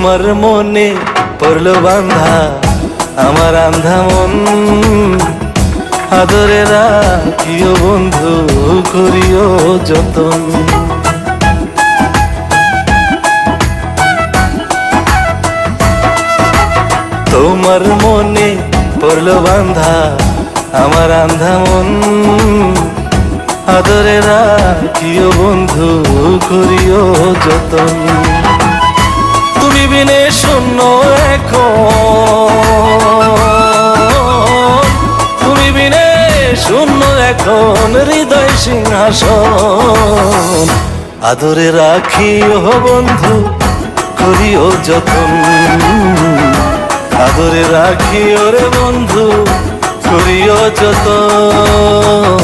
তোমার মনে পড়লো বান্ধা আমার আন্ধা মন, আদরে রাখিও বন্ধু করিও যতন। তোমার মনে পড়লো বান্ধা আমার আন্ধা মন, আদরে রাখিও বন্ধু করিও যতন। তুমি বিনে শূন্য এখন, তুমি বিনে শূন্য এখন হৃদয় সিংহাসন, আদরে রাখিও বন্ধু করিও যতন, আদরে রাখিও রে বন্ধু করিও যতন।